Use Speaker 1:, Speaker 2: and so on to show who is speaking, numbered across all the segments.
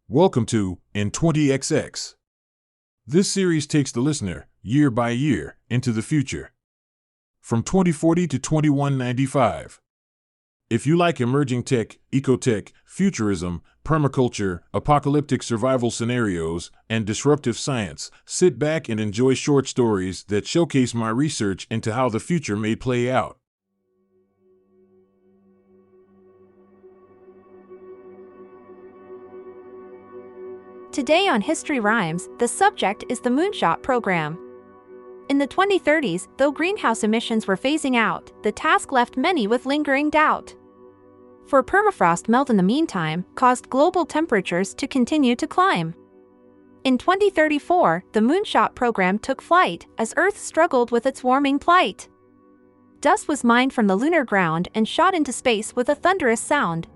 Speaker 1: Welcome to In 20XX. This series takes the listener, year by year, into the future. From 2040 to 2195. If you like emerging tech, ecotech, futurism, permaculture, apocalyptic survival scenarios, and disruptive science, sit back and enjoy short stories that showcase my research into how the future may play out.
Speaker 2: Today on History Rhymes, the subject is the Moonshot program. In the 2030s, though greenhouse emissions were phasing out, the task left many with lingering doubt. For permafrost melt in the meantime caused global temperatures to continue to climb. In 2034, the Moonshot program took flight as Earth struggled with its warming plight. Dust was mined from the lunar ground and shot into space with a thunderous sound,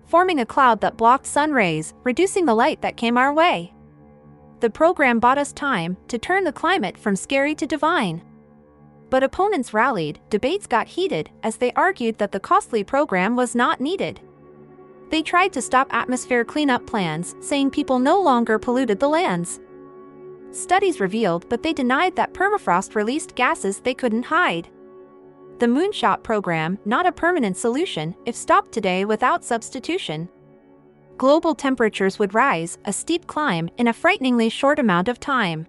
Speaker 2: forming a cloud that blocked sun rays, reducing the light that came our way. The program bought us time to turn the climate from scary to divine. But opponents rallied, debates got heated, as they argued that the costly program was not needed. They tried to stop atmosphere cleanup plans, saying people no longer polluted the lands. Studies revealed, but they denied that permafrost released gases they couldn't hide. The Moonshot program, not a permanent solution, if stopped today without substitution. Global temperatures would rise, a steep climb, in a frighteningly short amount of time.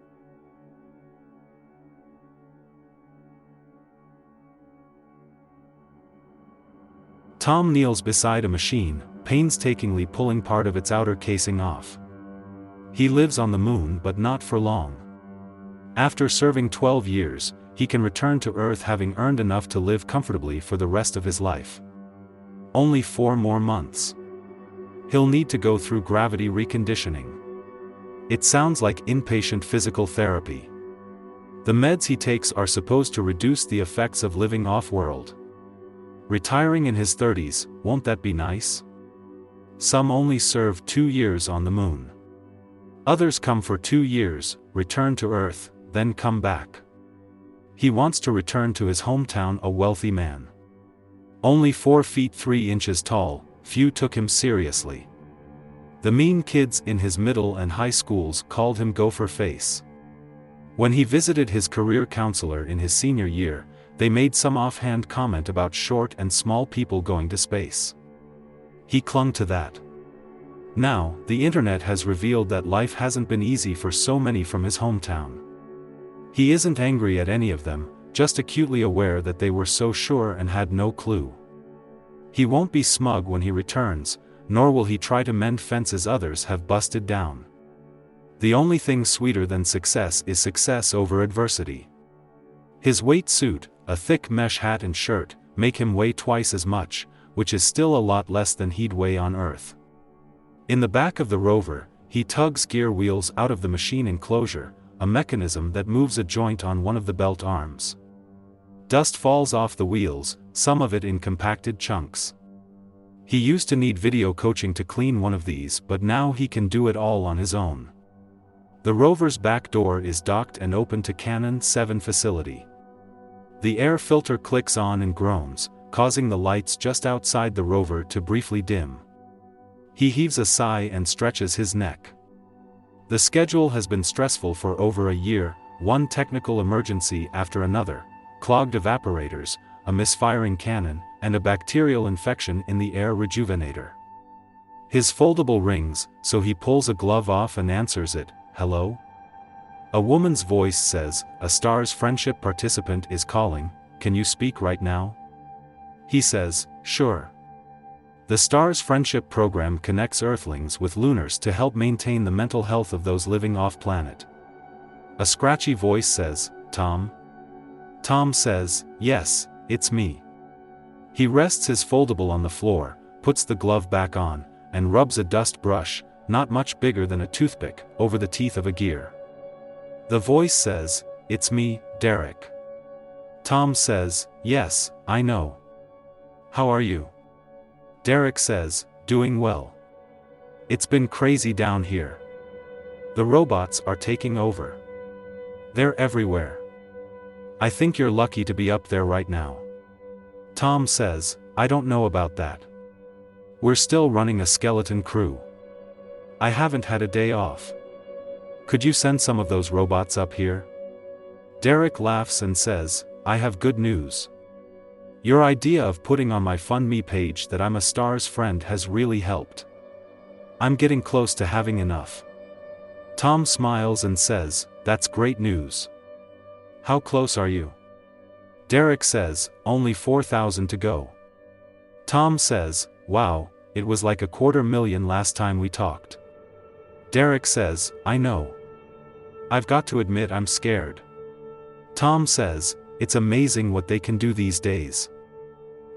Speaker 3: Tom kneels beside a machine, painstakingly pulling part of its outer casing off. He lives on the moon, but not for long. After serving 12 years, he can return to Earth having earned enough to live comfortably for the rest of his life. Only 4 more months. He'll need to go through gravity reconditioning. It sounds like inpatient physical therapy. The meds he takes are supposed to reduce the effects of living off-world. Retiring in his 30s, won't that be nice? Some only serve 2 years on the moon. Others come for 2 years, return to Earth, then come back. He wants to return to his hometown, a wealthy man. Only 4 feet 3 inches tall, few took him seriously. The mean kids in his middle and high schools called him Gopher Face. When he visited his career counselor in his senior year, they made some offhand comment about short and small people going to space. He clung to that. Now, the internet has revealed that life hasn't been easy for so many from his hometown. He isn't angry at any of them, just acutely aware that they were so sure and had no clue. He won't be smug when he returns, nor will he try to mend fences others have busted down. The only thing sweeter than success is success over adversity. His weight suit, a thick mesh hat and shirt, make him weigh twice as much, which is still a lot less than he'd weigh on Earth. In the back of the rover, he tugs gear wheels out of the machine enclosure, a mechanism that moves a joint on one of the belt arms. Dust falls off the wheels, some of it in compacted chunks. He used to need video coaching to clean one of these, but now he can do it all on his own. The rover's back door is docked and open to Canon 7 facility. The air filter clicks on and groans, causing the lights just outside the rover to briefly dim. He heaves a sigh and stretches his neck. The schedule has been stressful for over a year, one technical emergency after another, clogged evaporators, a misfiring cannon, and a bacterial infection in the air rejuvenator. His foldable rings, so he pulls a glove off and answers it, "Hello?" A woman's voice says, "A STARS friendship participant is calling, can you speak right now?" He says, "Sure." The STARS friendship program connects Earthlings with Lunars to help maintain the mental health of those living off-planet. A scratchy voice says, "Tom?" Tom says, "Yes, it's me." He rests his foldable on the floor, puts the glove back on, and rubs a dust brush, not much bigger than a toothpick, over the teeth of a gear. The voice says, "It's me, Derek." Tom says, "Yes, I know. How are you?" Derek says, "Doing well. It's been crazy down here. The robots are taking over. They're everywhere. I think you're lucky to be up there right now." Tom says, "I don't know about that. We're still running a skeleton crew. I haven't had a day off. Could you send some of those robots up here? Derek laughs and says, I have good news. Your idea of putting on my FundMe page that I'm a star's friend has really helped. I'm getting close to having enough. Tom smiles and says, that's great news. How close are you? Derek says, only 4,000 to go. Tom says, wow, it was like 250,000 last time we talked. Derek says, I know. I've got to admit I'm scared. Tom says, it's amazing what they can do these days.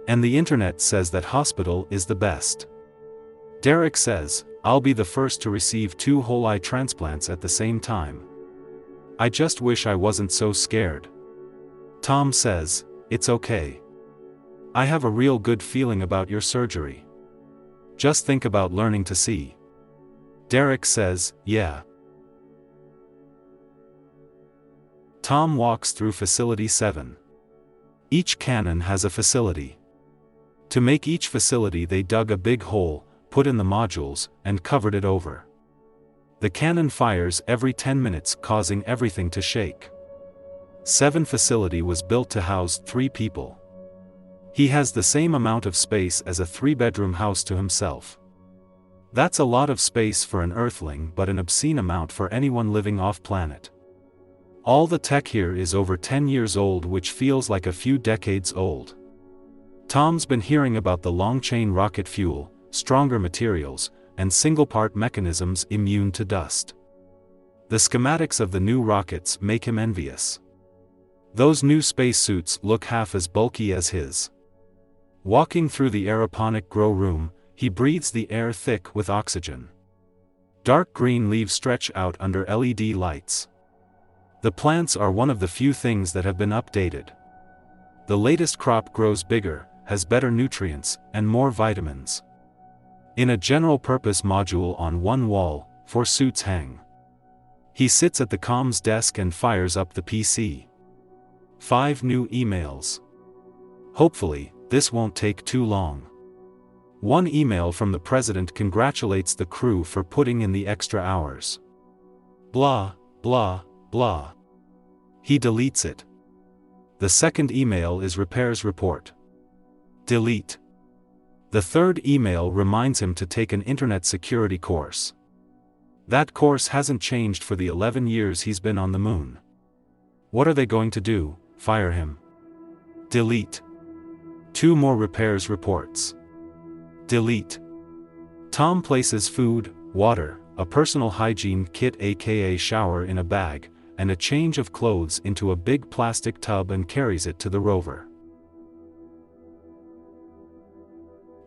Speaker 3: And the internet says that hospital is the best. Derek says, I'll be the first to receive 2 whole eye transplants at the same time. I just wish I wasn't so scared. Tom says, it's okay. I have a real good feeling about your surgery. Just think about learning to see. Derek says, yeah. Tom walks through Facility 7. Each cannon has a facility. To make each facility they dug a big hole, put in the modules, and covered it over. The cannon fires every 10 minutes, causing everything to shake. 7 facility was built to house 3 people. He has the same amount of space as a 3-bedroom house to himself. That's a lot of space for an Earthling, but an obscene amount for anyone living off-planet. All the tech here is over 10 years old, which feels like a few decades old. Tom's been hearing about the long-chain rocket fuel, stronger materials, and single-part mechanisms immune to dust. The schematics of the new rockets make him envious. Those new spacesuits look half as bulky as his. Walking through the aeroponic grow room, he breathes the air thick with oxygen. Dark green leaves stretch out under LED lights. The plants are one of the few things that have been updated. The latest crop grows bigger, has better nutrients, and more vitamins. In a general-purpose module on one wall, 4 suits hang. He sits at the comms desk and fires up the PC. 5 new emails. Hopefully, this won't take too long. One email from the president congratulates the crew for putting in the extra hours. Blah, blah, blah. He deletes it. The second email is repairs report. Delete. The third email reminds him to take an internet security course. That course hasn't changed for the 11 years he's been on the moon. What are they going to do? Fire him? Delete. 2 more repairs reports. Delete. Tom places food, water, a personal hygiene kit aka shower in a bag, and a change of clothes into a big plastic tub and carries it to the rover.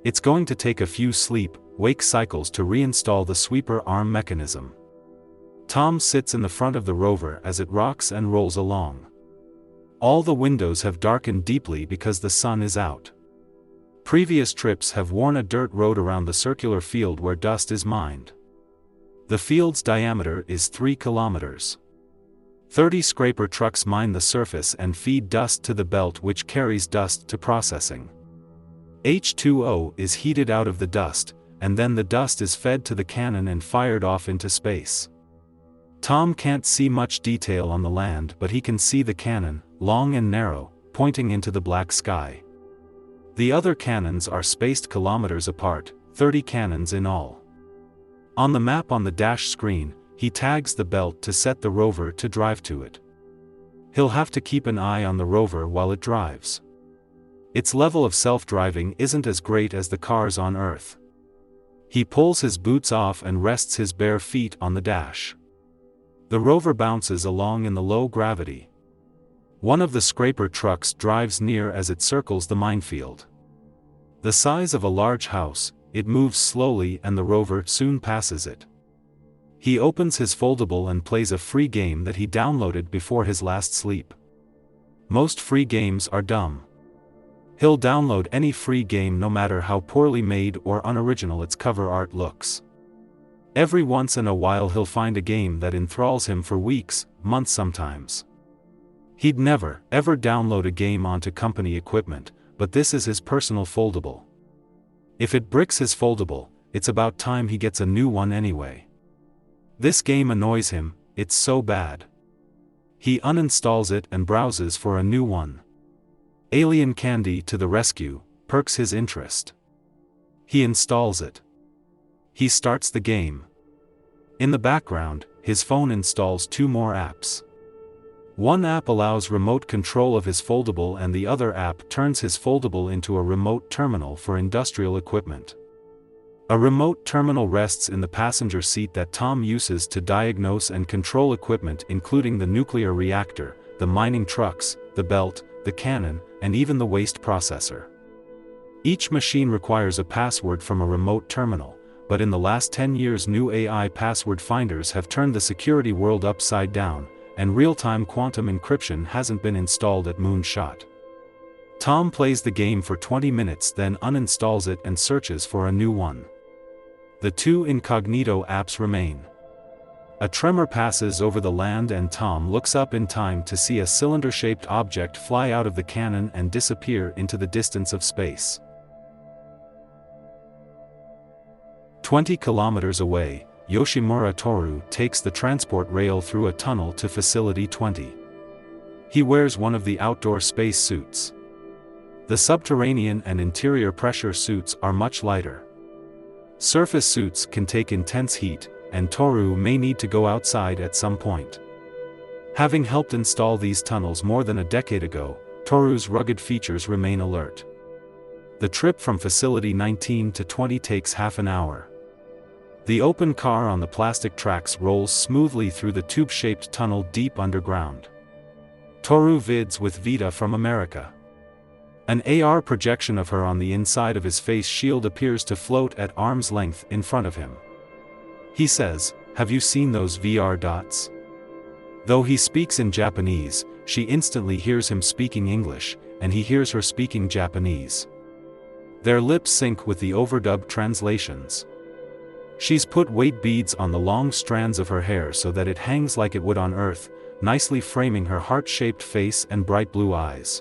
Speaker 3: It's going to take a few sleep-wake cycles to reinstall the sweeper arm mechanism. Tom sits in the front of the rover as it rocks and rolls along. All the windows have darkened deeply because the sun is out. Previous trips have worn a dirt road around the circular field where dust is mined. The field's diameter is 3 kilometers. 30 scraper trucks mine the surface and feed dust to the belt, which carries dust to processing. H2O is heated out of the dust, and then the dust is fed to the cannon and fired off into space. Tom can't see much detail on the land, but he can see the cannon, long and narrow, pointing into the black sky. The other cannons are spaced kilometers apart, 30 cannons in all. On the map on the dash screen, he tags the belt to set the rover to drive to it. He'll have to keep an eye on the rover while it drives. Its level of self-driving isn't as great as the cars on Earth. He pulls his boots off and rests his bare feet on the dash. The rover bounces along in the low gravity. One of the scraper trucks drives near as it circles the minefield. The size of a large house, it moves slowly and the rover soon passes it. He opens his foldable and plays a free game that he downloaded before his last sleep. Most free games are dumb. He'll download any free game no matter how poorly made or unoriginal its cover art looks. Every once in a while he'll find a game that enthralls him for weeks, months sometimes. He'd never, ever download a game onto company equipment, but this is his personal foldable. If it bricks his foldable, it's about time he gets a new one anyway. This game annoys him, it's so bad. He uninstalls it and browses for a new one. Alien Candy to the rescue, perks his interest. He installs it. He starts the game. In the background, his phone installs 2 more apps. One app allows remote control of his foldable and the other app turns his foldable into a remote terminal for industrial equipment. A remote terminal rests in the passenger seat that Tom uses to diagnose and control equipment including the nuclear reactor, the mining trucks, the belt, the cannon, and even the waste processor. Each machine requires a password from a remote terminal, but in the last 10 years new AI password finders have turned the security world upside down, and real-time quantum encryption hasn't been installed at Moonshot. Tom plays the game for 20 minutes then uninstalls it and searches for a new one. The 2 incognito apps remain. A tremor passes over the land and Tom looks up in time to see a cylinder-shaped object fly out of the cannon and disappear into the distance of space. 20 kilometers away, Yoshimura Toru takes the transport rail through a tunnel to Facility 20. He wears one of the outdoor space suits. The subterranean and interior pressure suits are much lighter. Surface suits can take intense heat, and Toru may need to go outside at some point. Having helped install these tunnels more than a decade ago, Toru's rugged features remain alert. The trip from Facility 19 to 20 takes half an hour. The open car on the plastic tracks rolls smoothly through the tube-shaped tunnel deep underground. Toru vids with Vita from America. An AR projection of her on the inside of his face shield appears to float at arm's length in front of him. He says, "Have you seen those VR dots?" Though he speaks in Japanese, she instantly hears him speaking English, and he hears her speaking Japanese. Their lips sync with the overdubbed translations. She's put weight beads on the long strands of her hair so that it hangs like it would on Earth, nicely framing her heart-shaped face and bright blue eyes.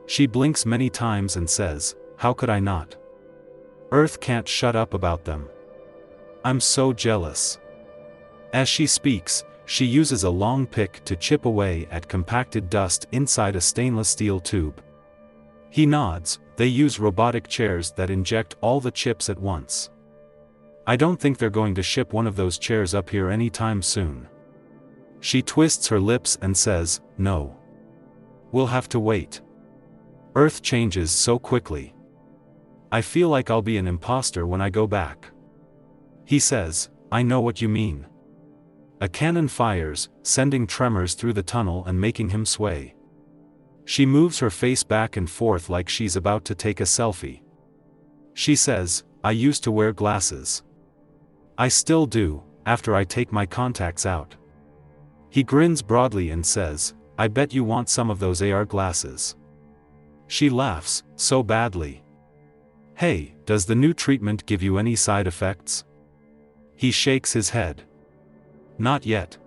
Speaker 3: She blinks many times and says, "How could I not? Earth can't shut up about them. I'm so jealous." As she speaks, she uses a long pick to chip away at compacted dust inside a stainless steel tube. He nods. They use robotic chairs that inject all the chips at once. I don't think they're going to ship one of those chairs up here anytime soon. She twists her lips and says, "No. We'll have to wait. Earth changes so quickly. I feel like I'll be an imposter when I go back." He says, "I know what you mean." A cannon fires, sending tremors through the tunnel and making him sway. She moves her face back and forth like she's about to take a selfie. She says, "I used to wear glasses. I still do, after I take my contacts out." He grins broadly and says, "I bet you want some of those AR glasses." She laughs, so badly. "Hey, does the new treatment give you any side effects?" He shakes his head. "Not yet."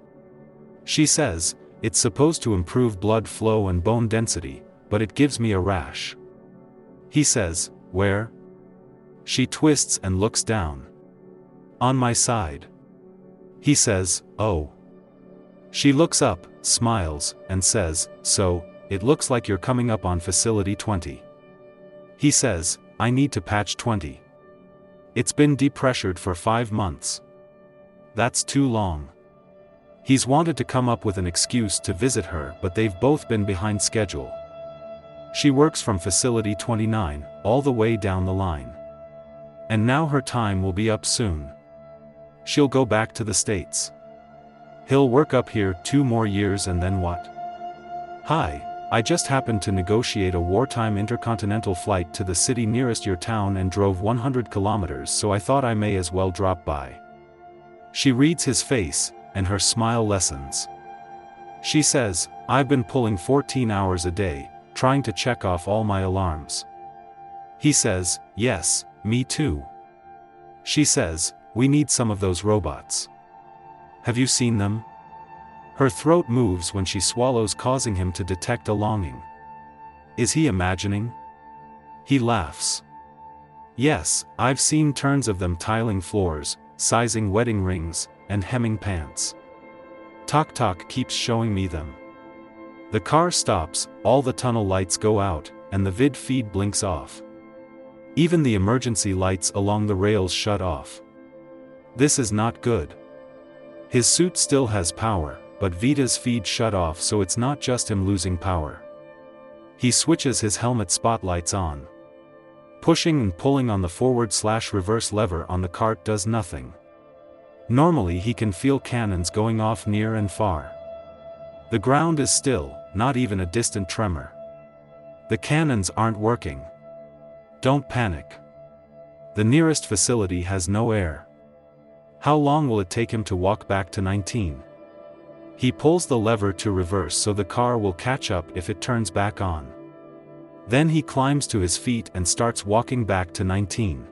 Speaker 3: She says, "It's supposed to improve blood flow and bone density, but it gives me a rash." He says, "Where?" She twists and looks down. "On my side." He says, "Oh." She looks up, smiles, and says, "So, it looks like you're coming up on Facility 20. He says, "I need to patch 20. It's been depressured for 5 months. That's too long." He's wanted to come up with an excuse to visit her, but they've both been behind schedule. She works from Facility 29, all the way down the line. And now her time will be up soon. She'll go back to the States. He'll work up here 2 more years and then what? "Hi. I just happened to negotiate a wartime intercontinental flight to the city nearest your town and drove 100 kilometers, so I thought I may as well drop by." She reads his face, and her smile lessens. She says, "I've been pulling 14 hours a day, trying to check off all my alarms." He says, "Yes, me too." She says, "We need some of those robots. Have you seen them?" Her throat moves when she swallows, causing him to detect a longing. Is he imagining? He laughs. "Yes, I've seen tons of them tiling floors, sizing wedding rings, and hemming pants. Tok keeps showing me them. The car stops, all the tunnel lights go out, and the vid feed blinks off. Even the emergency lights along the rails shut off. This is not good. His suit still has power, but Vita's feed shut off, so it's not just him losing power. He switches his helmet spotlights on. Pushing and pulling on the forward/reverse lever on the cart does nothing. Normally he can feel cannons going off near and far. The ground is still, not even a distant tremor. The cannons aren't working. Don't panic. The nearest facility has no air. How long will it take him to walk back to 19? He pulls the lever to reverse so the car will catch up if it turns back on. Then he climbs to his feet and starts walking back to 19.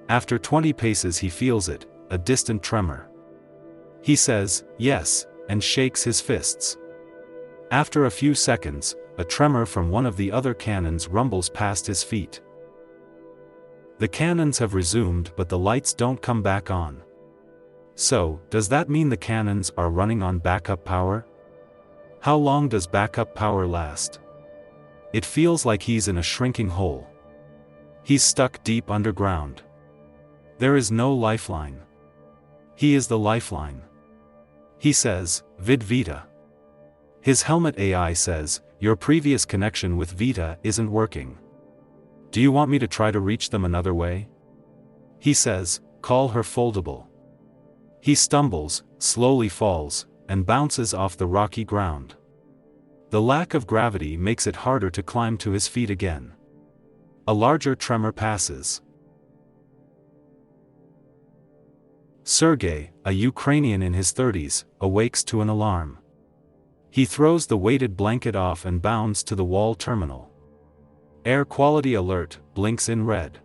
Speaker 3: After 20 paces he feels it, a distant tremor. He says, "Yes," and shakes his fists. After a few seconds, a tremor from one of the other cannons rumbles past his feet. The cannons have resumed, but the lights don't come back on. So, does that mean the cannons are running on backup power? How long does backup power last? It feels like he's in a shrinking hole. He's stuck deep underground. There is no lifeline. He is the lifeline. He says, "Vid Vita." His helmet AI says, "Your previous connection with Vita isn't working. Do you want me to try to reach them another way?" He says, "Call her foldable." He stumbles, slowly falls, and bounces off the rocky ground. The lack of gravity makes it harder to climb to his feet again. A larger tremor passes. Sergei, a Ukrainian in his 30s, awakes to an alarm. He throws the weighted blanket off and bounds to the wall terminal. Air quality alert blinks in red.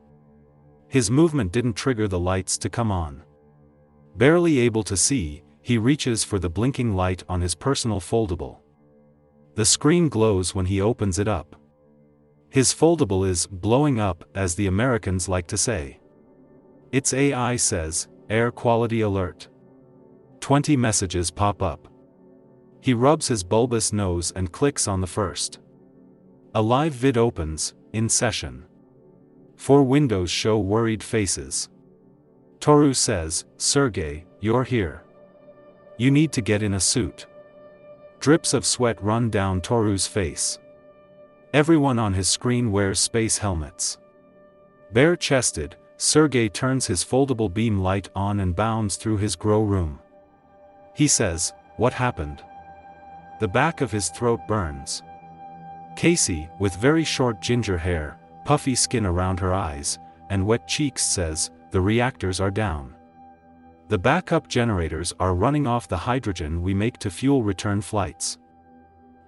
Speaker 3: His movement didn't trigger the lights to come on. Barely able to see, he reaches for the blinking light on his personal foldable. The screen glows when he opens it up. His foldable is blowing up, as the Americans like to say. Its AI says, "Air quality alert." 20 messages pop up. He rubs his bulbous nose and clicks on the first. A live vid opens, in session. 4 windows show worried faces. Toru says, "Sergei, you're here. You need to get in a suit." Drips of sweat run down Toru's face. Everyone on his screen wears space helmets. Bare-chested, Sergei turns his foldable beam light on and bounds through his grow room. He says, "What happened?" The back of his throat burns. Casey, with very short ginger hair, puffy skin around her eyes, and wet cheeks says, "The reactors are down. The backup generators are running off the hydrogen we make to fuel return flights."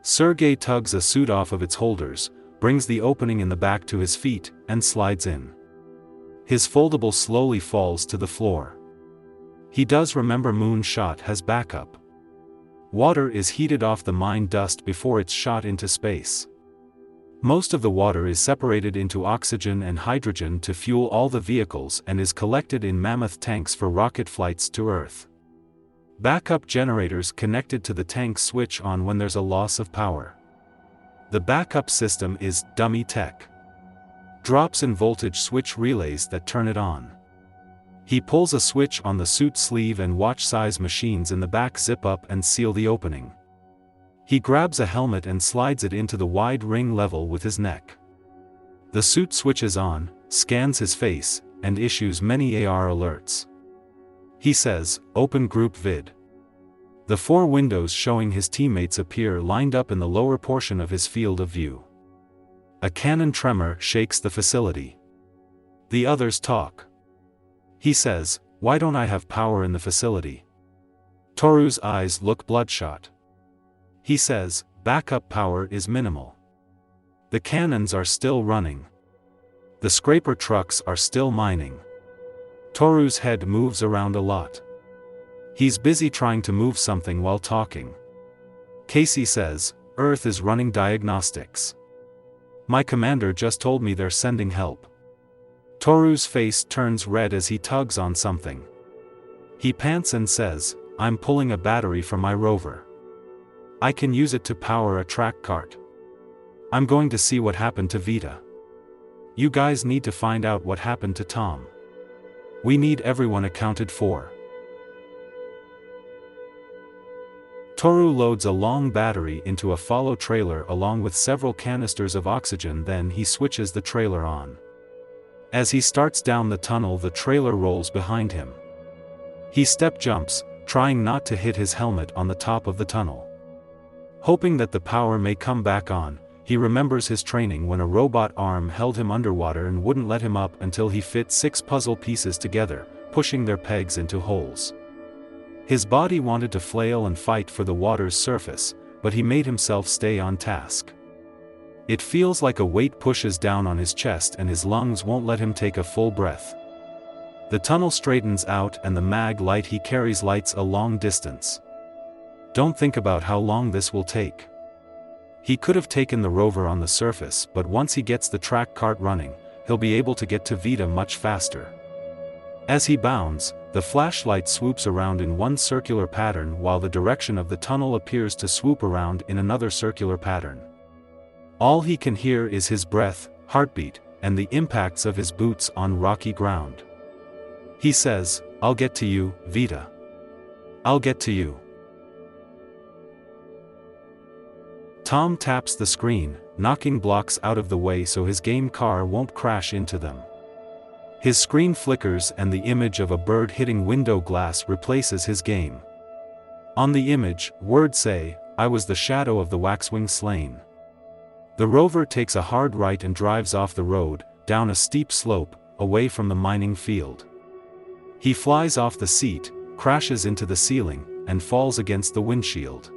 Speaker 3: Sergei tugs a suit off of its holders, brings the opening in the back to his feet, and slides in. His foldable slowly falls to the floor. He does remember Moon shot has backup. Water is heated off the mine dust before it's shot into space. Most of the water is separated into oxygen and hydrogen to fuel all the vehicles and is collected in mammoth tanks for rocket flights to Earth. Backup generators connected to the tank switch on when there's a loss of power. The backup system is dummy tech. Drops in voltage switch relays that turn it on. He pulls a switch on the suit sleeve and watch-size machines in the back zip up and seal the opening. He grabs a helmet and slides it into the wide ring level with his neck. The suit switches on, scans his face, and issues many AR alerts. He says, "Open group vid." The 4 windows showing his teammates appear lined up in the lower portion of his field of view. A cannon tremor shakes the facility. The others talk. He says, "Why don't I have power in the facility?" Toru's eyes look bloodshot. He says, "Backup power is minimal. The cannons are still running. The scraper trucks are still mining." Toru's head moves around a lot. He's busy trying to move something while talking. Casey says, "Earth is running diagnostics. My commander just told me they're sending help." Toru's face turns red as he tugs on something. He pants and says, "I'm pulling a battery from my rover. I can use it to power a track cart. I'm going to see what happened to Vita. You guys need to find out what happened to Tom. We need everyone accounted for." Toru loads a long battery into a follow trailer along with several canisters of oxygen, then he switches the trailer on. As he starts down the tunnel, the trailer rolls behind him. He step jumps, trying not to hit his helmet on the top of the tunnel. Hoping that the power may come back on, he remembers his training when a robot arm held him underwater and wouldn't let him up until he fit 6 puzzle pieces together, pushing their pegs into holes. His body wanted to flail and fight for the water's surface, but he made himself stay on task. It feels like a weight pushes down on his chest and his lungs won't let him take a full breath. The tunnel straightens out and the mag light he carries lights a long distance. Don't think about how long this will take. He could have taken the rover on the surface, but once he gets the track cart running, he'll be able to get to Vita much faster. As he bounds, the flashlight swoops around in one circular pattern while the direction of the tunnel appears to swoop around in another circular pattern. All he can hear is his breath, heartbeat, and the impacts of his boots on rocky ground. He says, "I'll get to you, Vita. I'll get to you." Tom taps the screen, knocking blocks out of the way so his game car won't crash into them. His screen flickers and the image of a bird hitting window glass replaces his game. On the image, words say, "I was the shadow of the waxwing slain." The rover takes a hard right and drives off the road, down a steep slope, away from the mining field. He flies off the seat, crashes into the ceiling, and falls against the windshield.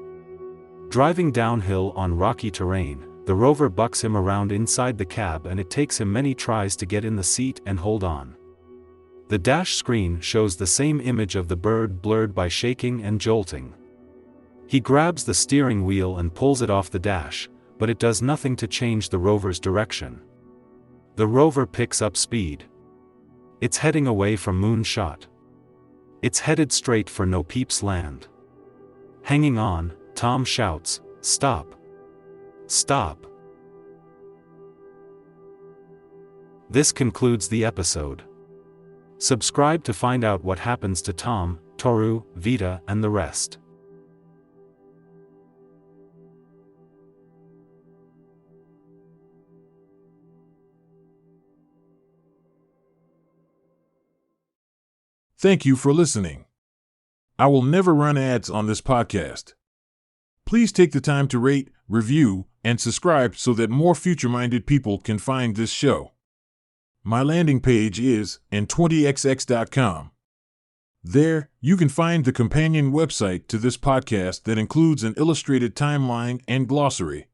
Speaker 3: Driving downhill on rocky terrain, the rover bucks him around inside the cab and it takes him many tries to get in the seat and hold on. The dash screen shows the same image of the bird blurred by shaking and jolting. He grabs the steering wheel and pulls it off the dash, but it does nothing to change the rover's direction. The rover picks up speed. It's heading away from Moonshot. It's headed straight for No Peeps Land. Hanging on, Tom shouts, "Stop! Stop!" This concludes the episode. Subscribe to find out what happens to Tom, Toru, Vita, and the rest.
Speaker 1: Thank you for listening. I will never run ads on this podcast. Please take the time to rate, review, and subscribe so that more future-minded people can find this show. My landing page is n20xx.com. There, you can find the companion website to this podcast that includes an illustrated timeline and glossary.